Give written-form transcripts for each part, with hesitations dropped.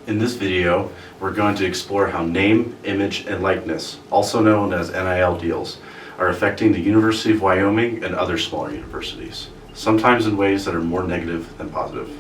In this video, we're going to explore how name, image, and likeness, also known as NIL deals, are affecting the University of Wyoming and other smaller universities, sometimes in ways that are more negative than positive.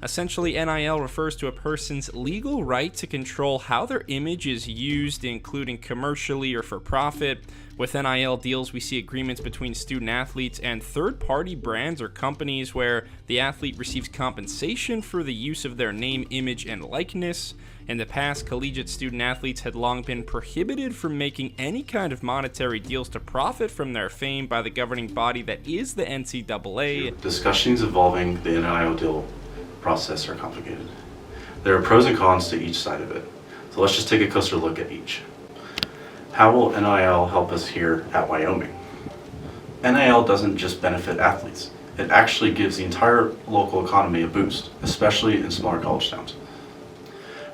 Essentially, NIL refers to a person's legal right to control how their image is used, including commercially or for profit. With NIL deals, we see agreements between student athletes and third-party brands or companies where the athlete receives compensation for the use of their name, image, and likeness. In the past, collegiate student athletes had long been prohibited from making any kind of monetary deals to profit from their fame by the governing body that is the NCAA. Discussions involving the NIL deal process are complicated. There are pros and cons to each side of it, so let's just take a closer look at each. How will NIL help us here at Wyoming? NIL doesn't just benefit athletes, it actually gives the entire local economy a boost, especially in smaller college towns.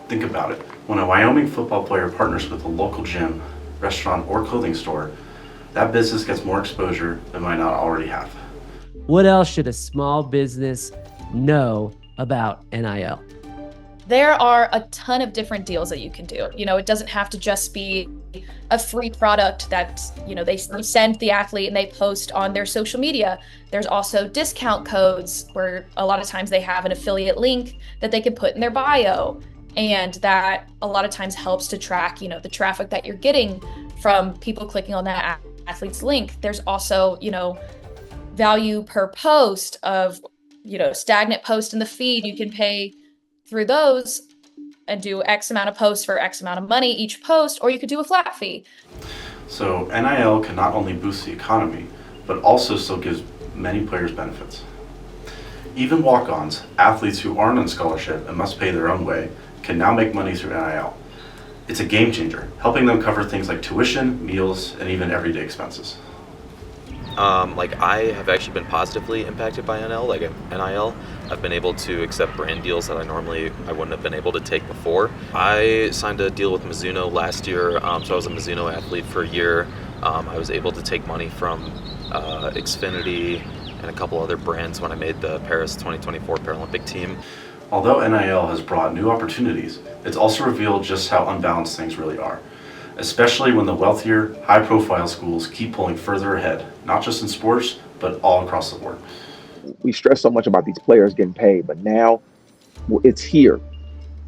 Think about it, when a Wyoming football player partners with a local gym, restaurant, or clothing store, that business gets more exposure than might not already have. What else should a small business know about NIL? There are a ton of different deals that you can do. It doesn't have to just be a free product that, they send the athlete and they post on their social media. There's also discount codes where a lot of times they have an affiliate link that they can put in their bio. And that a lot of times helps to track, the traffic that you're getting from people clicking on that athlete's link. There's also, value per post of, stagnant post in the feed. You can pay through those and do X amount of posts for X amount of money each post, or you could do a flat fee. So NIL can not only boost the economy, but also still gives many players benefits. Even walk-ons, athletes who aren't on scholarship and must pay their own way, can now make money through NIL. It's a game changer, helping them cover things like tuition, meals, and even everyday expenses. I have actually been positively impacted by NIL. I've been able to accept brand deals that I wouldn't have been able to take before. I signed a deal with Mizuno last year, so I was a Mizuno athlete for a year. I was able to take money from Xfinity and a couple other brands when I made the Paris 2024 Paralympic team. Although NIL has brought new opportunities, it's also revealed just how unbalanced things really are, especially when the wealthier, high-profile schools keep pulling further ahead, not just in sports, but all across the board. We stress so much about these players getting paid, but now it's here,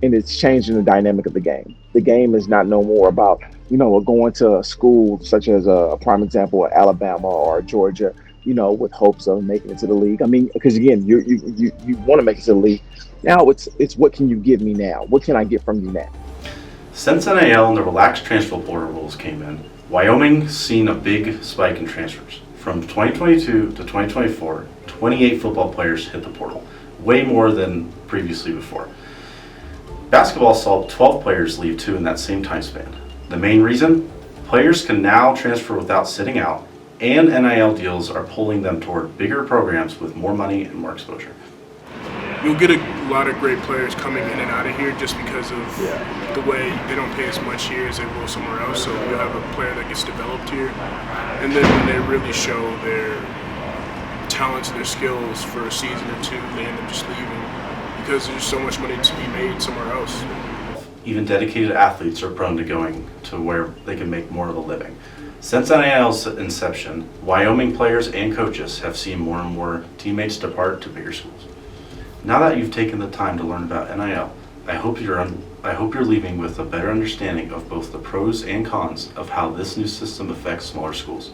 and it's changing the dynamic of the game. The game is not no more about, going to a school such as a prime example, Alabama or Georgia, with hopes of making it to the league. I mean, because again, you want to make it to the league. Now it's what can you give me now? What can I get from you now? Since NIL and the relaxed transfer portal rules came in, Wyoming's seen a big spike in transfers. From 2022 to 2024, 28 football players hit the portal, way more than previously before. Basketball saw 12 players leave too in that same time span. The main reason? Players can now transfer without sitting out, and NIL deals are pulling them toward bigger programs with more money and more exposure. You'll get a lot of great players coming in and out of here just because of the way they don't pay as much here as they will somewhere else. So you'll have a player that gets developed here, and then when they really show their talents and their skills for a season or two, they end up just leaving because there's so much money to be made somewhere else. Even dedicated athletes are prone to going to where they can make more of a living. Since NIL's inception, Wyoming players and coaches have seen more and more teammates depart to bigger schools. Now that you've taken the time to learn about NIL, I hope you're leaving with a better understanding of both the pros and cons of how this new system affects smaller schools.